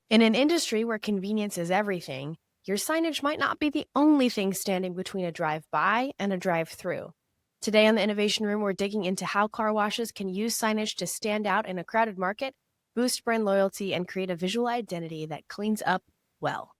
In an industry where convenience is everything, your signage might not be the only thing standing between a drive-by and a drive-through. Today on the Innovation Room, we're digging into how car washes can use signage to stand out in a crowded market, boost brand loyalty, and create a visual identity that cleans up well.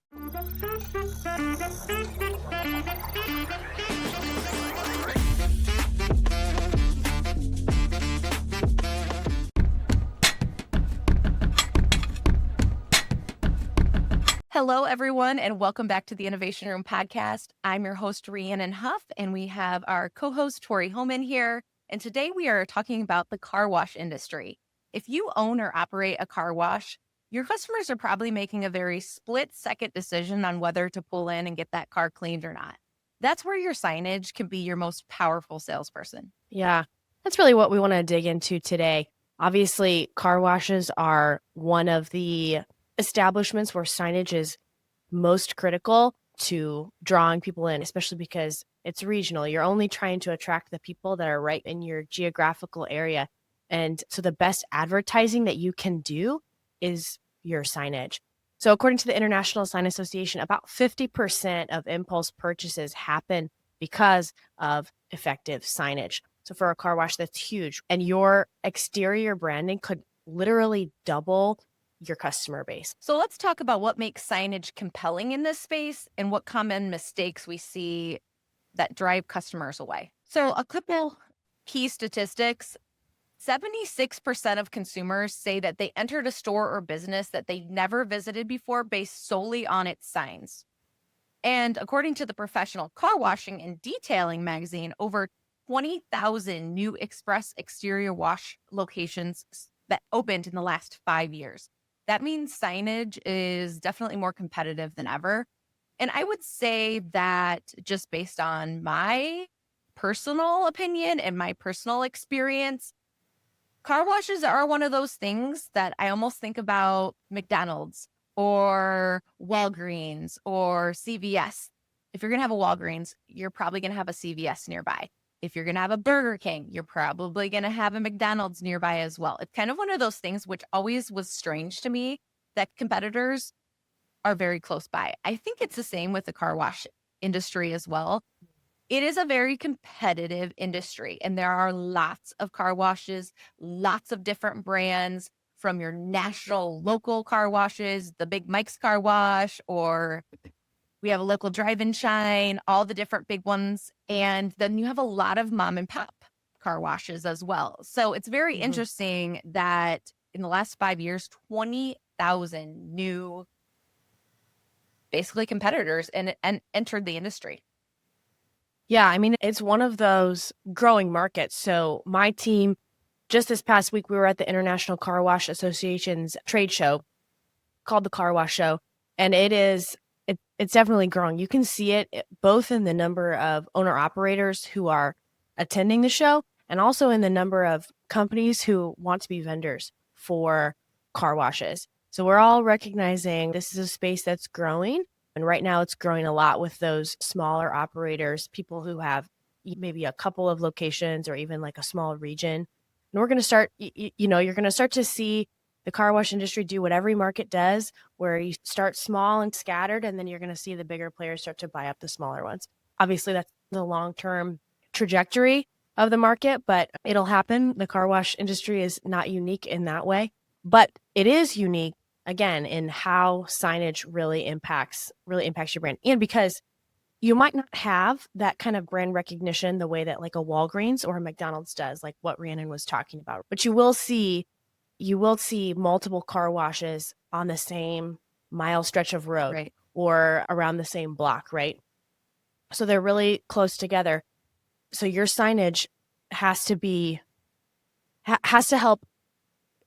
Hello, everyone, and welcome back to the Innovation Room podcast. I'm your host, Rhianon Huff, and we have our co-host, Tori Homann here. And today we are talking about the car wash industry. If you own or operate a car wash, your customers are probably making a very split-second decision on whether to pull in and get that car cleaned or not. That's where your signage can be your most powerful salesperson. Yeah, that's really what we want to dig into today. Obviously, car washes are one of the establishments where signage is most critical to drawing people in, especially because it's regional. You're only trying to attract the people that are right in your geographical area. And so the best advertising that you can do is your signage. So according to the International Sign Association, about 50% of impulse purchases happen because of effective signage. So for a car wash, that's huge. And your exterior branding could literally double your customer base. So let's talk about what makes signage compelling in this space and what common mistakes we see that drive customers away. So a couple key statistics. 76% of consumers say that they entered a store or business that they never visited before based solely on its signs. And according to the Professional Car Washing and Detailing magazine, over 20,000 new express exterior wash locations that opened in the last 5 years. That means signage is definitely more competitive than ever. And I would say that just based on my personal opinion and my personal experience, car washes are one of those things that I almost think about McDonald's or Walgreens or CVS. If you're going to have a Walgreens, you're probably going to have a CVS nearby. If you're going to have a Burger King, you're probably going to have a McDonald's nearby as well. It's kind of one of those things which always was strange to me that competitors are very close by. I think it's the same with the car wash industry as well. It is a very competitive industry, and there are lots of car washes, lots of different brands, from your national local car washes, the Big Mike's Car Wash, or we have a local drive-in shine, all the different big ones. And then you have a lot of mom and pop car washes as well. So it's very interesting that in the last 5 years, 20,000 new basically competitors and entered the industry. Yeah, I mean, it's one of those growing markets. So my team, just this past week, we were at the International Car Wash Association's trade show called the Car Wash Show. And it's definitely growing. You can see it both in the number of owner-operators who are attending the show and also in the number of companies who want to be vendors for car washes. So we're all recognizing this is a space that's growing. And right now it's growing a lot with those smaller operators, people who have maybe a couple of locations or even like a small region. And we're going to start, you're going to start to see the car wash industry do what every market does, where you start small and scattered, and then you're going to see the bigger players start to buy up the smaller ones. Obviously, that's the long-term trajectory of the market, but it'll happen. The car wash industry is not unique in that way, but it is unique, again, in how signage really impacts your brand. And because you might not have that kind of brand recognition the way that like a Walgreens or a McDonald's does, like what Rhianon was talking about, but you will see multiple car washes on the same mile stretch of road, right, or around the same block, right? So they're really close together. So your signage has to help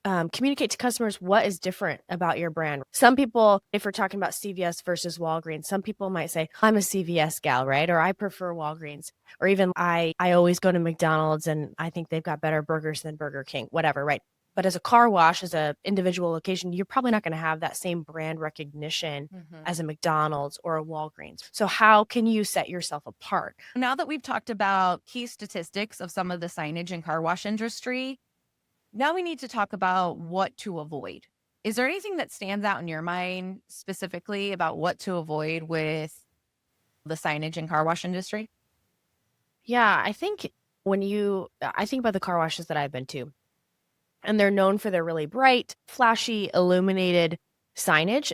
communicate to customers what is different about your brand. Some people, if we're talking about CVS versus Walgreens, some people might say, I'm a CVS gal, right? Or I prefer Walgreens. Or even I always go to McDonald's and I think they've got better burgers than Burger King, whatever, right? But as a car wash, as an individual location, you're probably not going to have that same brand recognition as a McDonald's or a Walgreens. So how can you set yourself apart? Now that we've talked about key statistics of some of the signage and car wash industry, now we need to talk about what to avoid. Is there anything that stands out in your mind specifically about what to avoid with the signage and car wash industry? Yeah, I think I think about the car washes that I've been to, and they're known for their really bright, flashy, illuminated signage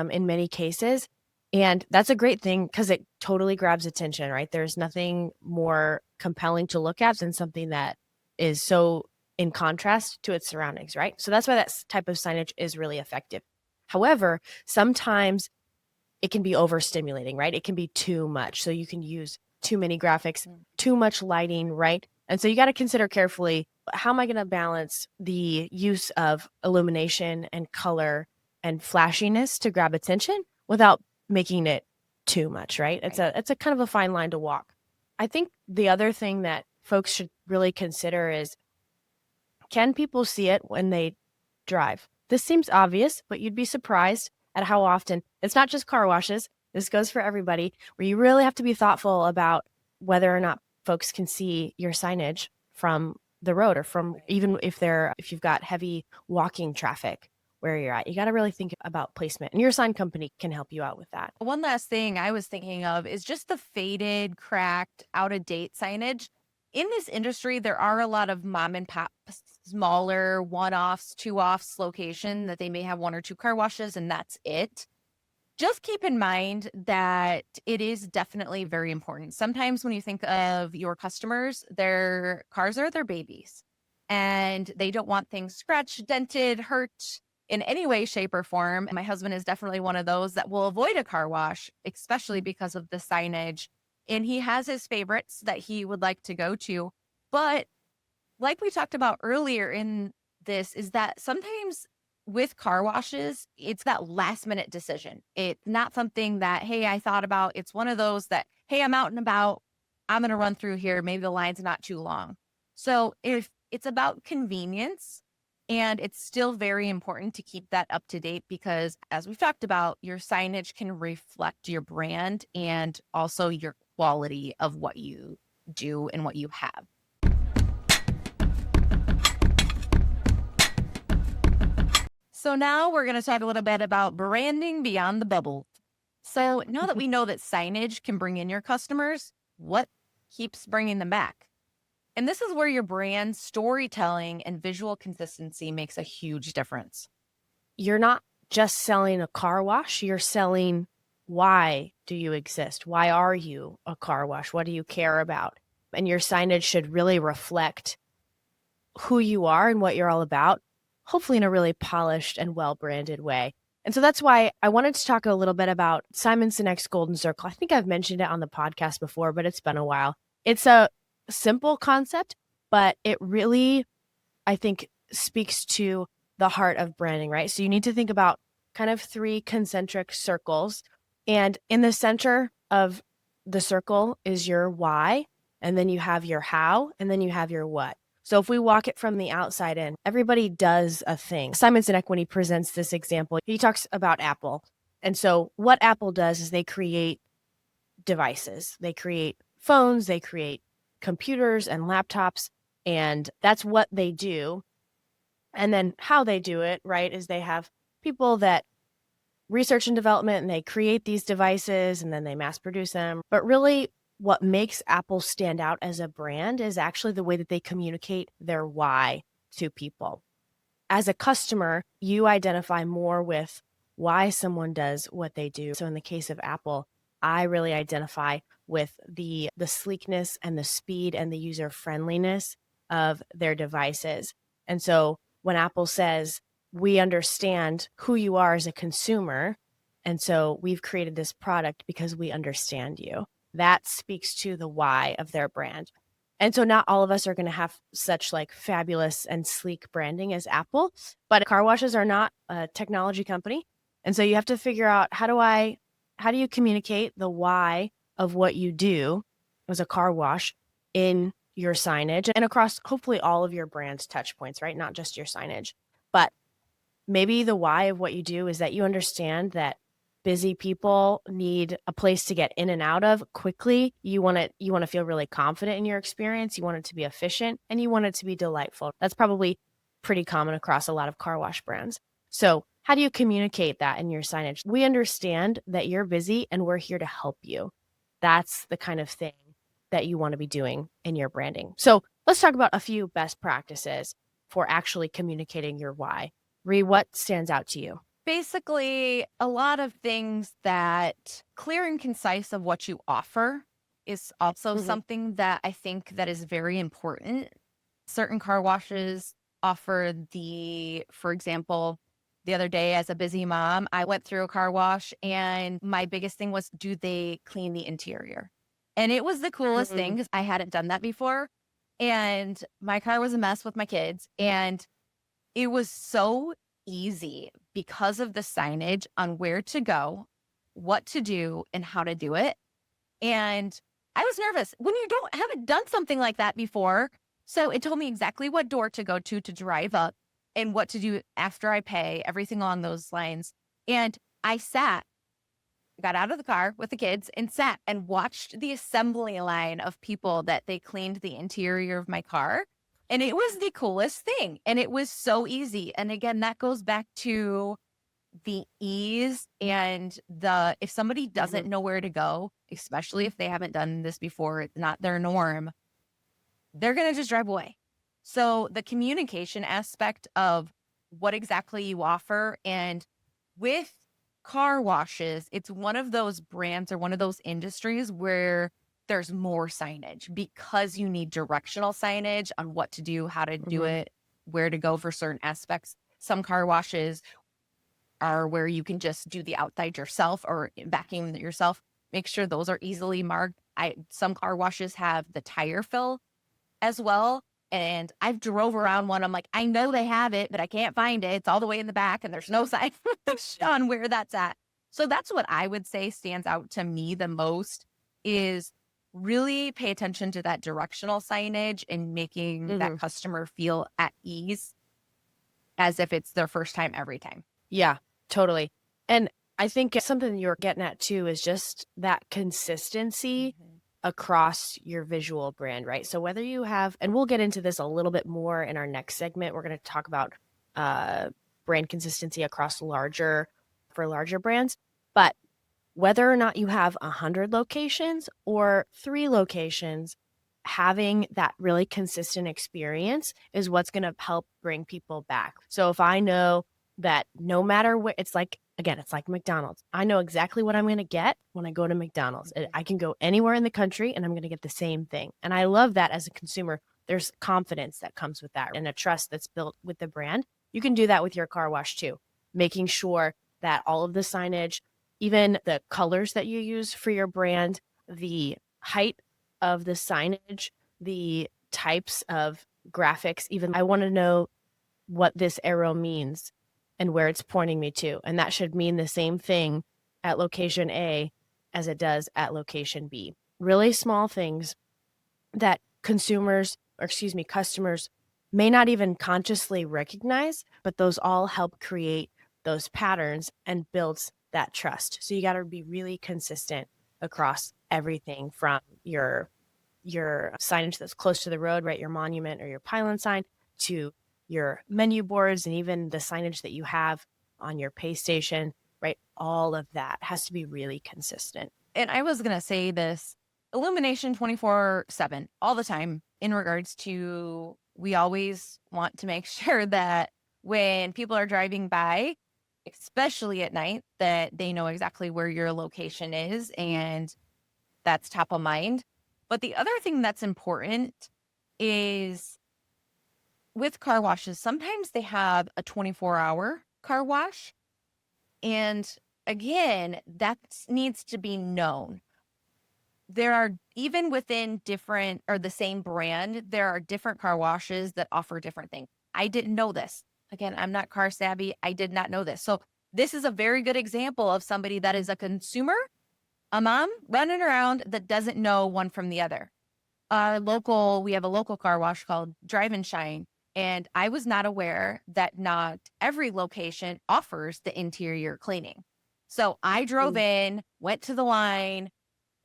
in many cases. And that's a great thing because it totally grabs attention, right? There's nothing more compelling to look at than something that is so in contrast to its surroundings, right? So that's why type of signage is really effective. However, sometimes it can be overstimulating, right? It can be too much. So you can use too many graphics, too much lighting, right? And so you got to consider carefully, how am I going to balance the use of illumination and color and flashiness to grab attention without making it too much, right? It's a kind of a fine line to walk. I think the other thing that folks should really consider is, can people see it when they drive? This seems obvious, but you'd be surprised at how often, it's not just car washes, this goes for everybody, where you really have to be thoughtful about whether or not folks can see your signage from the road, or from even if you've got heavy walking traffic where you're at. You got to really think about placement, and your sign company can help you out with that. One last thing I was thinking of is just the faded, cracked, out of date signage. In this industry, there are a lot of mom and pop, smaller one-offs, two-offs location that they may have one or two car washes and that's it. Just keep in mind that it is definitely very important. Sometimes when you think of your customers, their cars are their babies and they don't want things scratched, dented, hurt in any way, shape, or form. My husband is definitely one of those that will avoid a car wash, especially because of the signage. And he has his favorites that he would like to go to. But like we talked about earlier in this, is that sometimes with car washes, it's that last minute decision. It's not something that, hey, I thought about. It's one of those that, hey, I'm out and about. I'm going to run through here. Maybe the line's not too long. So if it's about convenience, and it's still very important to keep that up to date, because as we've talked about, your signage can reflect your brand and also your quality of what you do and what you have. So now we're going to talk a little bit about branding beyond the bubble. So now that we know that signage can bring in your customers, what keeps bringing them back? And this is where your brand storytelling and visual consistency makes a huge difference. You're not just selling a car wash, you're selling, why do you exist? Why are you a car wash? What do you care about? And your signage should really reflect who you are and what you're all about, hopefully in a really polished and well-branded way. And so that's why I wanted to talk a little bit about Simon Sinek's Golden Circle. I think I've mentioned it on the podcast before, but it's been a while. It's a simple concept, but it really, I think, speaks to the heart of branding, right? So you need to think about kind of 3 concentric circles. And in the center of the circle is your why, and then you have your how, and then you have your what. So if we walk it from the outside in, everybody does a thing. Simon Sinek, when he presents this example, he talks about Apple. And so what Apple does is they create devices. They create phones, they create computers and laptops, and that's what they do. And then how they do it, right, is they have people that research and development, and they create these devices and then they mass produce them. But really, what makes Apple stand out as a brand is actually the way that they communicate their why to people. As a customer, you identify more with why someone does what they do. So in the case of Apple, I really identify with the sleekness and the speed and the user friendliness of their devices. And so when Apple says, we understand who you are as a consumer, and so we've created this product because we understand you, that speaks to the why of their brand. And so not all of us are going to have such like fabulous and sleek branding as Apple, but car washes are not a technology company. And so you have to figure out, how do you communicate the why of what you do as a car wash in your signage and across hopefully all of your brand's touch points, right? Not just your signage, but maybe the why of what you do is that you understand that busy people need a place to get in and out of quickly. You want to feel really confident in your experience. You want it to be efficient, and you want it to be delightful. That's probably pretty common across a lot of car wash brands. So how do you communicate that in your signage? We understand that you're busy and we're here to help you. That's the kind of thing that you want to be doing in your branding. So let's talk about a few best practices for actually communicating your why. Ree, what stands out to you? Basically, a lot of things that clear and concise of what you offer is also Mhm. something that I think that is very important. Certain car washes offer for example, the other day as a busy mom, I went through a car wash and my biggest thing was, do they clean the interior? And it was the coolest thing Mm, because I hadn't done that before. And my car was a mess with my kids. And it was so easy because of the signage on where to go, what to do, and how to do it. And I was nervous when you haven't done something like that before. So it told me exactly what door to go to drive up and what to do after I pay, everything along those lines. And I got out of the car with the kids and sat and watched the assembly line of people that they cleaned the interior of my car. And it was the coolest thing. And it was so easy. And again, that goes back to the ease and if somebody doesn't mhm, know where to go, especially if they haven't done this before, it's not their norm, they're going to just drive away. So the communication aspect of what exactly you offer, and with car washes, it's one of those brands or one of those industries where there's more signage because you need directional signage on what to do, how to do mhm, it, where to go for certain aspects. Some car washes are where you can just do the outside yourself or vacuum it yourself. Make sure those are easily marked. Some car washes have the tire fill as well. And I've drove around one. I'm like, I know they have it, but I can't find it. It's all the way in the back and there's no sign on where that's at. So that's what I would say stands out to me the most is really pay attention to that directional signage and making that mhm. customer feel at ease as if it's their first time every time. Yeah, totally. And I think something you're getting at too is just that consistency Mhm. across your visual brand, right? So whether you have, and we'll get into this a little bit more in our next segment, we're going to talk about uh, brand consistency across larger brands. But whether or not you have 100 locations or 3 locations, having that really consistent experience is what's going to help bring people back. So if I know that no matter what, it's like, again, it's like McDonald's. I know exactly what I'm going to get when I go to McDonald's. I can go anywhere in the country and I'm going to get the same thing. And I love that as a consumer. There's confidence that comes with that and a trust that's built with the brand. You can do that with your car wash too, making sure that all of the signage, even the colors that you use for your brand, the height of the signage, the types of graphics, even I want to know what this arrow means and where it's pointing me to. And that should mean the same thing at location A as it does at location B. Really small things that customers may not even consciously recognize, but those all help create those patterns and builds that trust. So you got to be really consistent across everything from your signage that's close to the road, right? Your monument or your pylon sign, to your menu boards and even the signage that you have on your pay station, right? All of that has to be really consistent. And I was going to say this illumination 24/7 all the time in regards to we always want to make sure that when people are driving by, especially at night, that they know exactly where your location is and that's top of mind. But the other thing that's important is with car washes, sometimes they have a 24-hour car wash. And again, that needs to be known. There are even within different or the same brand, there are different car washes that offer different things. I didn't know this. Again, I'm not car savvy. I did not know this. So this is a very good example of somebody that is a consumer, a mom running around that doesn't know one from the other. We have a local car wash called Drive and Shine. And I was not aware that not every location offers the interior cleaning. So I drove Mm, in, went to the line,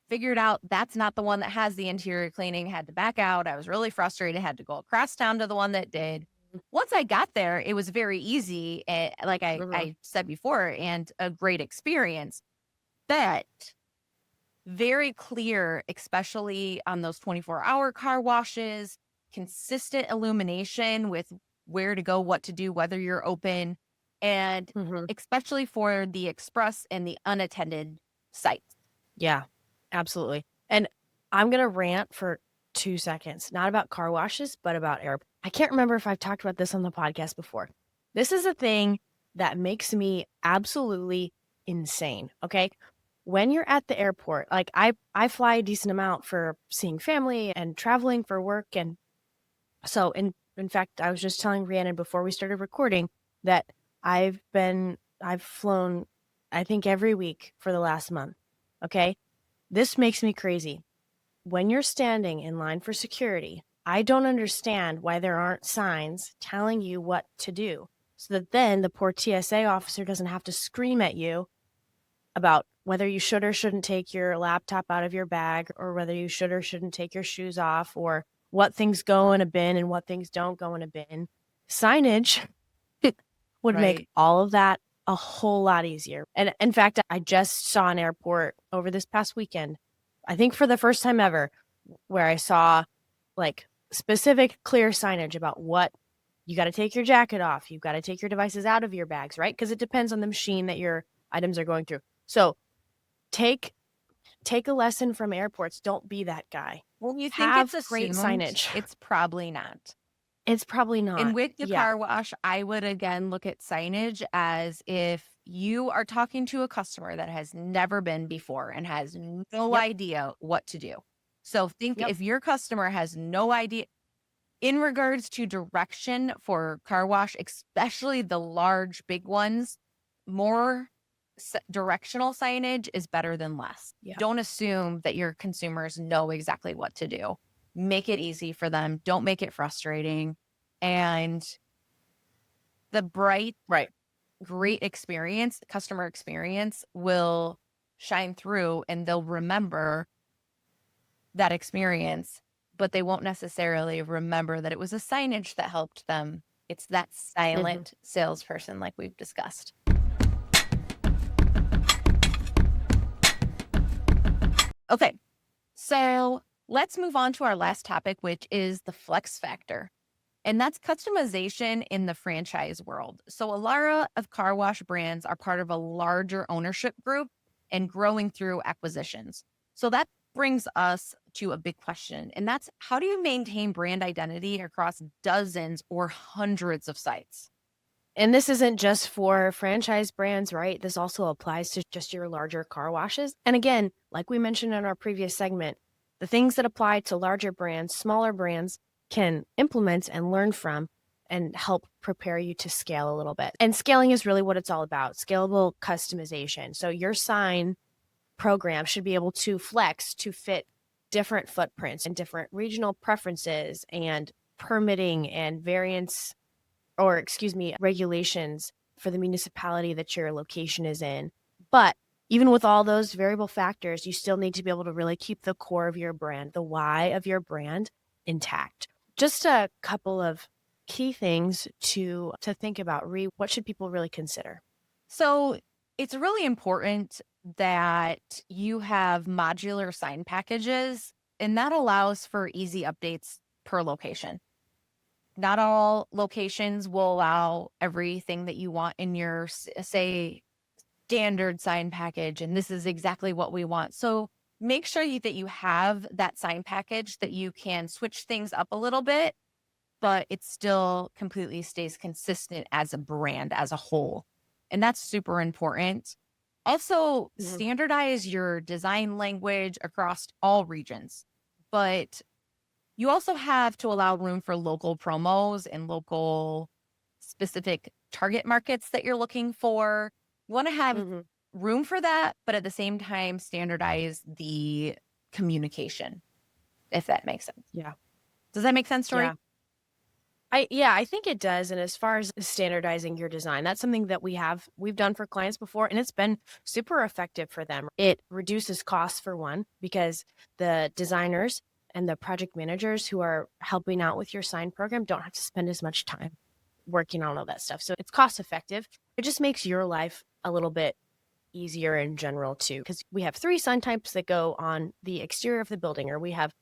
figured out that's not the one that has the interior cleaning, had to back out. I was really frustrated, had to go across town to the one that did. Once I got there, it was very easy, like Mhm. I said before, and a great experience. But very clear, especially on those 24-hour car washes, consistent illumination with where to go, what to do, whether you're open, and Mhm. especially for the express and the unattended sites. Yeah, absolutely. And I'm gonna rant for 2 seconds, not about car washes, but about air I can't remember if I've talked about this on the podcast before. This is a thing that makes me absolutely insane, okay? When you're at the airport, like, I fly a decent amount for seeing family and traveling for work, and so in fact, I was just telling Rhiannon before we started recording that I've flown, I think, every week for the last month, okay? This makes me crazy. When you're standing in line for security, I don't understand why there aren't signs telling you what to do so that then the poor TSA officer doesn't have to scream at you about whether you should or shouldn't take your laptop out of your bag or whether you should or shouldn't take your shoes off or what things go in a bin and what things don't go in a bin. Signage would make Right. all of that a whole lot easier. And in fact, I just saw an airport over this past weekend, I think for the first time ever, where I saw like specific clear signage about what you got to take your jacket off, you got to take your devices out of your bags, right? Because it depends on the machine that your items are going through. So take take a lesson from airports. Don't be that guy. When you think it's Have great assumed, signage. it's probably not. It's probably And not. with the Yeah. car wash, I would again look at signage as if you are talking to a customer that has never been before and has no Yep. idea what to do. So think Yep. if your customer has no idea in regards to direction for car wash, especially the large, big ones, more directional signage is better than less. Yeah. Don't assume that your consumers know exactly what to do. Make it easy for them. Don't make it frustrating. And the bright, Right. great experience, customer experience will shine through and they'll remember that experience, but they won't necessarily remember that it was a signage that helped them. It's that Hmm. silent salesperson, like we've discussed. Okay, so let's move on to our last topic, which is the flex factor. And that's customization in the franchise world. So, a lot of car wash brands are part of a larger ownership group and growing through acquisitions. So, that brings us to a big question. And that's how do you maintain brand identity across dozens or hundreds of sites? And this isn't just for franchise brands, right? This also applies to just your larger car washes. And again, like we mentioned in our previous segment, the things that apply to larger brands, smaller brands can implement and learn from and help prepare you to scale a little bit. And scaling is really what it's all about, scalable customization. So your sign program should be able to flex to fit different footprints and different regional preferences and permitting and variance or excuse me, regulations for the municipality that your location is in. But even with all those variable factors, you still need to be able to really keep the core of your brand, the why of your brand intact. Just a couple of key things to think about. What should people really consider? So, it's really important that you have modular sign packages, and that allows for easy updates per location. Not all locations will allow everything that you want in your, say, standard sign package, and this is exactly what we want. So make sure that you have that sign package that you can switch things up a little bit, but it still completely stays consistent as a brand as a whole. And that's super important. Also, Mhm. standardize your design language across all regions, but you also have to allow room for local promos and local specific target markets that you're looking for. You want to have Mhm. room for that, but at the same time, standardize the communication, if that makes sense. Yeah. Does that make sense, Yeah. Tori? I think it does. And as far as standardizing your design, that's something that we've done for clients before and it's been super effective for them. It reduces costs for one, because the designers and the project managers who are helping out with your sign program don't have to spend as much time. working on all that stuff. So it's cost effective. It just makes your life a little bit easier in general too, because we have 3 sign types that go on the exterior of the building, or we have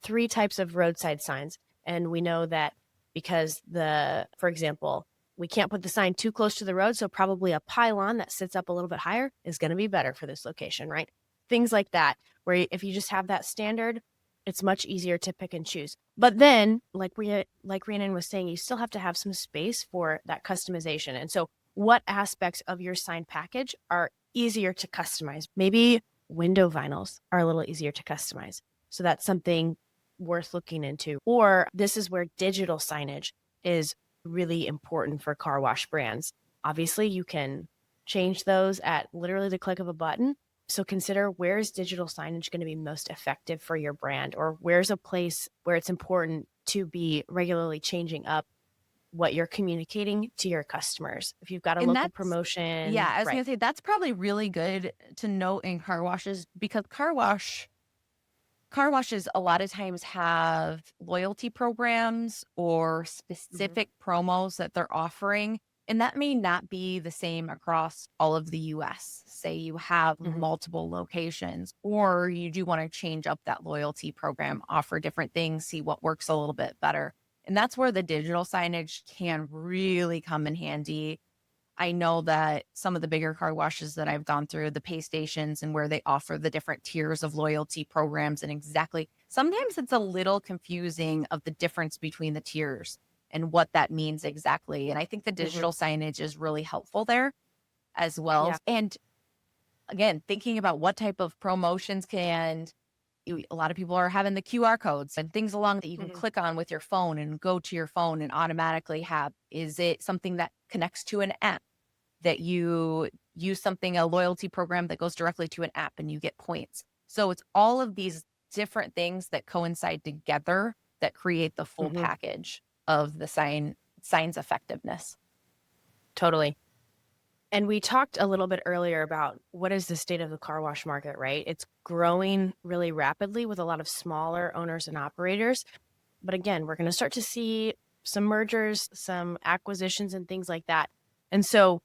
3 types of roadside signs. And we know that because for example, we can't put the sign too close to the road, so probably a pylon that sits up a little bit higher is going to be better for this location, right? Things like that, where if you just have that standard, it's much easier to pick and choose. But then, like Rhianon was saying, you still have to have some space for that customization. And so what aspects of your sign package are easier to customize? Maybe window vinyls are a little easier to customize. So that's something worth looking into. Or this is where digital signage is really important for car wash brands. Obviously, you can change those at literally the click of a button. So consider, where's digital signage going to be most effective for your brand, or where's a place where it's important to be regularly changing up what you're communicating to your customers. If you've got a local promotion. Yeah, I was going to say, that's probably really good to note in car washes, because car washes a lot of times have loyalty programs or specific promos that they're offering. And that may not be the same across all of the US. Say you have multiple locations, or you do want to change up that loyalty program, offer different things, see what works a little bit better. And that's where the digital signage can really come in handy. I know that some of the bigger car washes that I've gone through, the pay stations, and where they offer the different tiers of loyalty programs, and sometimes it's a little confusing of the difference between the tiers and what that means exactly. And I think the digital signage is really helpful there as well. Yeah. And again, thinking about what type of promotions a lot of people are having the QR codes and things along that you can click on with your phone and go to your phone and automatically have. Is it something that connects to an app, that you use a loyalty program that goes directly to an app and you get points? So it's all of these different things that coincide together that create the full package of the sign's effectiveness. Totally. And we talked a little bit earlier about what is the state of the car wash market, right? It's growing really rapidly with a lot of smaller owners and operators. But again, we're going to start to see some mergers, some acquisitions, and things like that. And so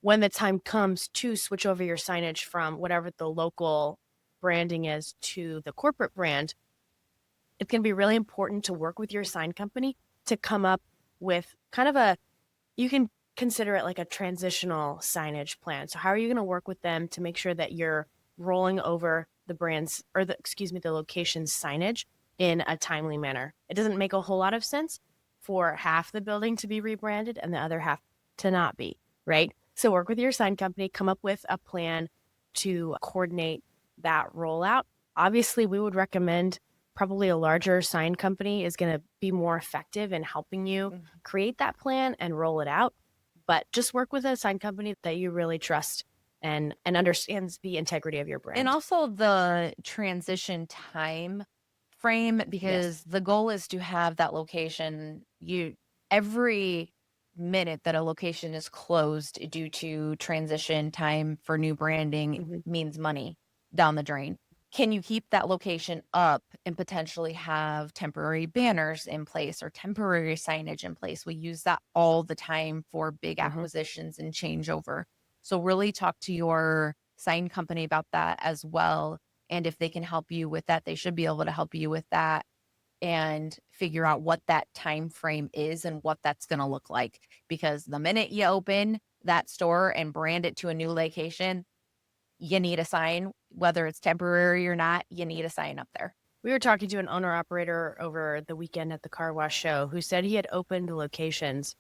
when the time comes to switch over your signage from whatever the local branding is to the corporate brand, it's going to be really important to work with your sign company to come up with you can consider it like a transitional signage plan. So how are you going to work with them to make sure that you're rolling over the brand's, or the location's signage in a timely manner? It doesn't make a whole lot of sense for half the building to be rebranded and the other half to not be, right? So work with your sign company, come up with a plan to coordinate that rollout. Obviously, we would recommend probably a larger sign company is going to be more effective in helping you create that plan and roll it out. But just work with a sign company that you really trust and understands the integrity of your brand. And also the transition time frame, because the goal is to have that location, every minute that a location is closed due to transition time for new branding means money down the drain. Can you keep that location up and potentially have temporary banners in place or temporary signage in place? We use that all the time for big acquisitions and changeover. So really talk to your sign company about that as well. And if they can help you with that, they should be able to help you with that and figure out what that time frame is and what that's going to look like. Because the minute you open that store and brand it to a new location, you need a sign, whether it's temporary or not, you need a sign up there. We were talking to an owner operator over the weekend at the car wash show who said he had opened locations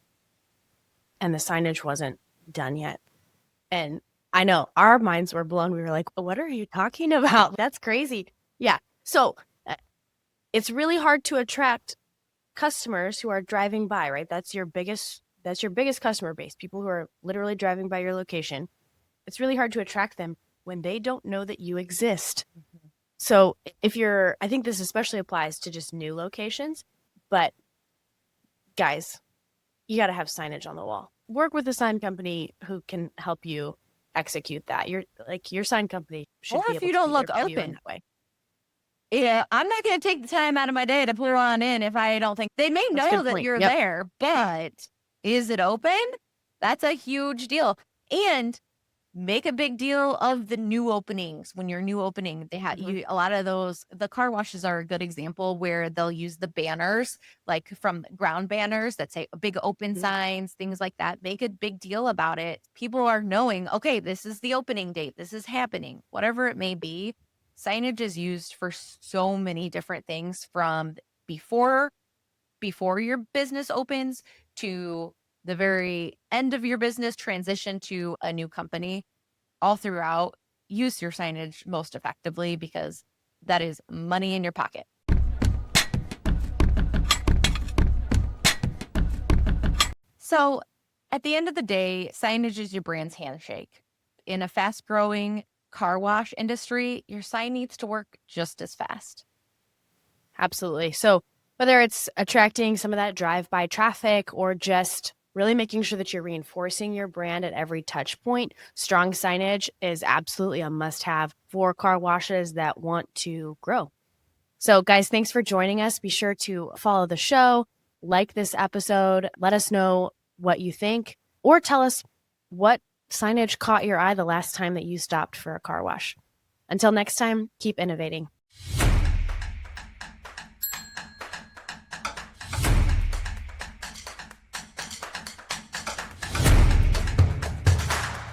and the signage wasn't done yet. And I know our minds were blown. We were like, what are you talking about? That's crazy. Yeah. So it's really hard to attract customers who are driving by, right? That's your biggest customer base, people who are literally driving by your location. It's really hard to attract them when they don't know that you exist. So I think this especially applies to just new locations, but guys, you got to have signage on the wall. Work with a sign company who can help you execute that. Your sign company should be able to you don't look open that way. Yeah, I'm not going to take the time out of my day to put on in if I don't think they may know that you're there, but Is it open? That's a huge deal. And make a big deal of the new openings. When you're new opening, they have a lot of those. The car washes are a good example where they'll use the banners, like from ground banners that say big open signs, things like that. Make a big deal about it. People are knowing, okay, this is the opening date. This is happening, whatever it may be. Signage is used for so many different things, from before your business opens to the very end of your business transition to a new company. All throughout, use your signage most effectively, because that is money in your pocket. So at the end of the day, signage is your brand's handshake. In a fast-growing car wash industry, your sign needs to work just as fast. Absolutely. So whether it's attracting some of that drive-by traffic or just really making sure that you're reinforcing your brand at every touch point, strong signage is absolutely a must-have for car washes that want to grow. So guys, thanks for joining us. Be sure to follow the show, like this episode, let us know what you think, or tell us what signage caught your eye the last time that you stopped for a car wash. Until next time, keep innovating.